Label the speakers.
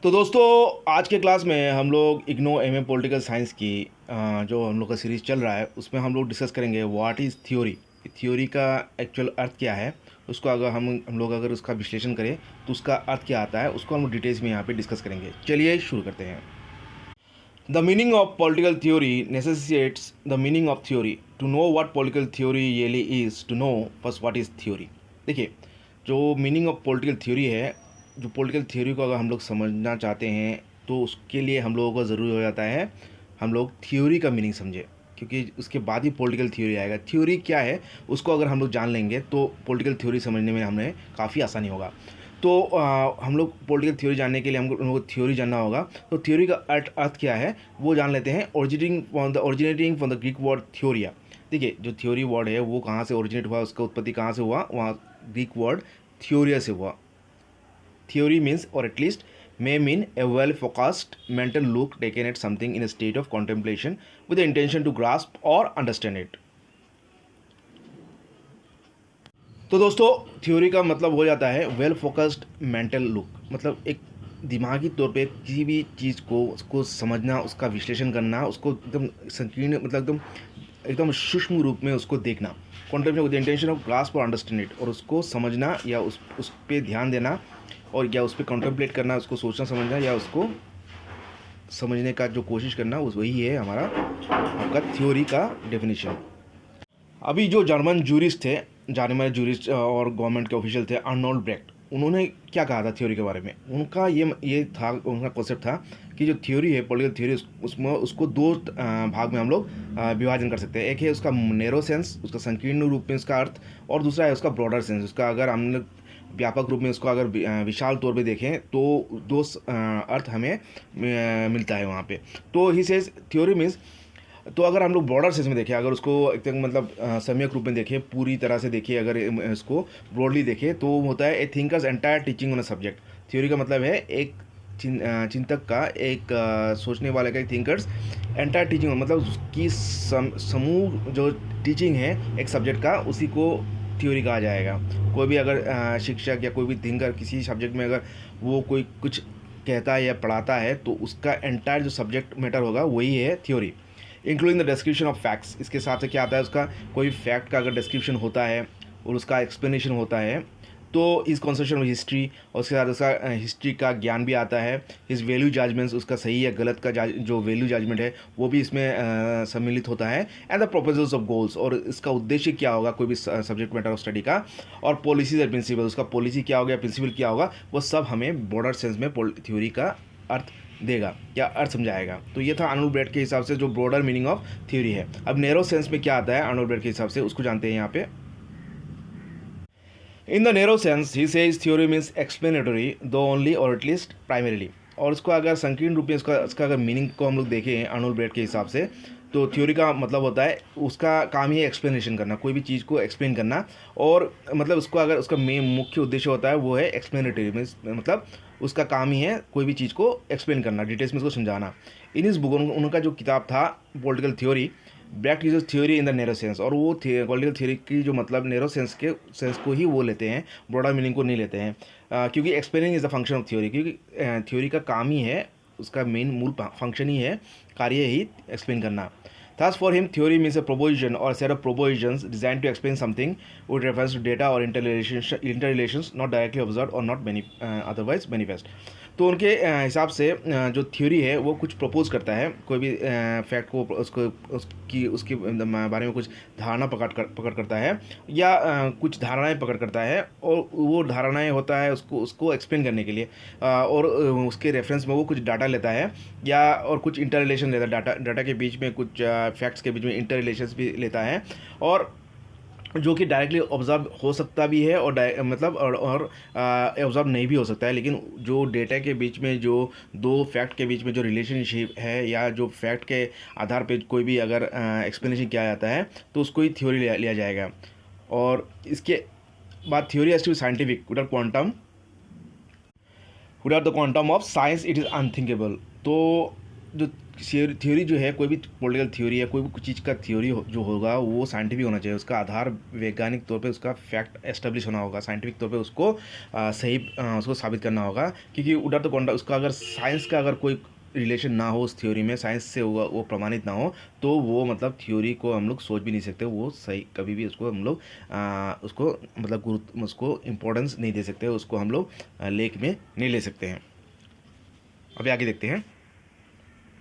Speaker 1: तो दोस्तों, आज के क्लास में हम लोग इग्नो एमए पॉलिटिकल साइंस की जो हम लोग का सीरीज़ चल रहा है उसमें हम लोग डिस्कस करेंगे व्हाट इज़ थ्योरी। थ्योरी का एक्चुअल अर्थ क्या है, उसको अगर हम लोग अगर उसका विश्लेषण करें तो उसका अर्थ क्या आता है, उसको हम लोग डिटेल्स में यहाँ पे डिस्कस करेंगे। चलिए शुरू करते हैं। The meaning of political theory necessitates the meaning of theory. To know what political theory really is, to know first what is theory. देखिए, जो मीनिंग ऑफ पॉलिटिकल थ्योरी है, जो पॉलिटिकल थ्योरी को अगर हम लोग समझना चाहते हैं तो उसके लिए हम लोगों को ज़रूरी हो जाता है हम लोग थ्योरी का मीनिंग समझें, क्योंकि उसके बाद ही पॉलिटिकल थ्योरी आएगा। थ्योरी क्या है उसको अगर हम लोग जान लेंगे तो पॉलिटिकल थ्योरी समझने में हमें काफ़ी आसानी होगा। तो हम लोग पॉलिटिकल थ्योरी जानने के लिए हम लोग को थ्योरी जानना होगा। तो थ्योरी का अर्थ क्या है वो जान लेते हैं। Originating from the Greek word theoria. देखिए, जो थ्योरी वर्ड है वो कहाँ से ओरिजिनेट हुआ, उसका उत्पत्ति कहाँ से हुआ, वहाँ ग्रीक वर्ड थ्योरिया से हुआ। Theory means, or at least may mean, a well-focused mental look taken at something in a state of contemplation with the intention to grasp or understand it. तो दोस्तों, थ्योरी का मतलब हो जाता है वेल फोकस्ड मेंटल लुक, मतलब एक दिमागी तौर पे किसी भी चीज़ को उसको समझना, उसका विश्लेषण करना, उसको एकदम संकीर्ण मतलब एकदम एकदम सूक्ष्म रूप में उसको देखना। Contemplation with the intention of grasp और अंडरस्टैंड इट, और उसको समझना या उस पर ध्यान देना और या उस पर कॉन्टेम्पलेट करना, उसको सोचना समझना या उसको समझने का जो कोशिश करना, उस वही है हमारा आपका थ्योरी का डेफिनेशन। अभी जो जर्मन जूरिस्ट थे, जाने माने जूरिस्ट और गवर्नमेंट के ऑफिशियल थे, अर्नोल्ड ब्रेक्ट, उन्होंने क्या कहा था थ्योरी के बारे में। उनका ये था, उनका कॉन्सेप्ट था कि जो थ्योरी है पॉलिटिकल थ्योरी, उसमें उसको दो भाग में हम लोग विभाजन कर सकते हैं। एक है उसका नैरो सेंस, उसका संकीर्ण रूप में उसका अर्थ, और दूसरा है उसका ब्रॉडर सेंस, उसका अगर हम लोग व्यापक रूप में उसको अगर विशाल तौर पे देखें तो दो अर्थ हमें मिलता है वहाँ पे। तो ही सेज थ्योरी मीन्स, तो अगर हम लोग ब्रॉडर सेंस में देखें, अगर उसको एकदम मतलब सम्यक रूप में देखें, पूरी तरह से देखें, अगर इसको ब्रॉडली देखें तो होता है a thinker's entire teaching on a subject. Theory का मतलब है एक चिंतक का, एक सोचने वाले का, एक थिंकर्स एंटायर टीचिंग, मतलब उसकी समूह जो टीचिंग है एक सब्जेक्ट का, उसी को थ्योरी कहा जाएगा। कोई भी अगर शिक्षक या कोई भी थिंकर किसी सब्जेक्ट में अगर वो कोई कुछ कहता है या पढ़ाता है तो उसका एंटायर जो सब्जेक्ट मैटर होगा वही है theory. Including the description of facts, इसके साथ से क्या आता है, उसका कोई फैक्ट का अगर डिस्क्रिप्शन होता है और उसका एक्सप्लेनेशन होता है तो इस कॉन्सेप्शन ऑफ हिस्ट्री, और उसके साथ उसका हिस्ट्री का ज्ञान भी आता है। इस वैल्यू जजमेंट्स, उसका सही या गलत का जो वैल्यू जजमेंट है वो भी इसमें सम्मिलित होता है। And the proposals of goals, और इसका उद्देश्य क्या होगा कोई भी सब्जेक्ट मैटर ऑफ स्टडी का, और पॉलिसीज एंड प्रिंसिपल, उसका पॉलिसी क्या होगा, प्रिंसिपल क्या होगा, वो सब हमें ब्रॉडर सेंस में थ्योरी का अर्थ देगा या अर्थ समझाएगा। तो ये था अर्नोल्ड ब्रेट के हिसाब से जो ब्रॉडर मीनिंग ऑफ थ्योरी है। अब नैरो सेंस में क्या आता है अर्नोल्ड ब्रेट के हिसाब से, उसको जानते हैं यहाँ पे। In the narrow sense he says theory means explanatory दो ओनली और एटलीस्ट प्राइमरीली। और उसको अगर संकीर्ण रूप में इसका अगर मीनिंग को हम लोग देखें अर्नोल्ड ब्रेट के हिसाब से, तो थ्योरी का मतलब होता है उसका काम ही है एक्सप्लेनेशन करना, कोई भी चीज़ को एक्सप्लेन करना। और मतलब उसको अगर उसका मेन मुख्य उद्देश्य होता है वो है एक्सप्लेनेटरी मीन्स, मतलब उसका काम ही है कोई भी चीज़ को एक्सप्लेन करना, डिटेल्स में उसको समझाना। इन इस बुक उनका जो किताब था political theory, Brecht uses theory in the narrow sense, और वो पॉलिटिकल थ्योरी की जो मतलब नैरो सेंस को ही वो लेते हैं, ब्रॉडर मीनिंग को नहीं लेते हैं। क्योंकि explaining is the function of theory, क्योंकि थ्योरी का काम ही है, उसका मेन मूल फंक्शन ही है, कार्य ही एक्सप्लेन करना। Thus, for him, theory means a proposition or set of propositions designed to explain something with reference to data or interrelations not directly observed or not otherwise manifest. तो उनके हिसाब से जो theory है वो कुछ प्रपोज करता है, कोई भी फैक्ट को उसके बारे में कुछ धारणा पकड़ करता है, या कुछ धारणाएं पकड़ करता है, और वो धारणाएं होता है उसको एक्सप्लेन करने के लिए, और उसके रेफरेंस में वो कुछ डाटा लेता है, या और कुछ इंटर रिलेशन लेता है, डाटा के बीच में कुछ फैक्ट्स के बीच में इंटर रिलेशंस भी लेता है, और जो कि डायरेक्टली ऑब्जर्व हो सकता भी है और मतलब और ऑब्जर्व नहीं भी हो सकता है। लेकिन जो डेटा के बीच में, जो दो फैक्ट के बीच में जो रिलेशनशिप है, या जो फैक्ट के आधार पे कोई भी अगर एक्सप्लेनेशन किया जाता है तो उसको ही थ्योरी लिया जाएगा। और इसके बाद theory has to be scientific without the quantum of science it is unthinkable. तो जो थ्योरी जो है, कोई भी पॉलिटिकल थ्योरी है, कोई भी चीज़ का थ्योरी जो होगा वो साइंटिफिक होना चाहिए, उसका आधार वैज्ञानिक तौर पे उसका फैक्ट एस्टेब्लिश होना होगा, साइंटिफिक तौर पे उसको सही उसको साबित करना होगा। क्योंकि उधर तो कौन उसका अगर साइंस का अगर कोई रिलेशन ना हो उस थ्योरी में, साइंस से वो प्रमाणित ना हो, तो वो मतलब थ्योरी को हम लोग सोच भी नहीं सकते, वो सही कभी भी उसको हम लोग उसको मतलब गुरुत्व उसको इम्पोर्टेंस नहीं दे सकते, उसको हम लोग लेख में नहीं ले सकते हैं। अभी आगे देखते हैं।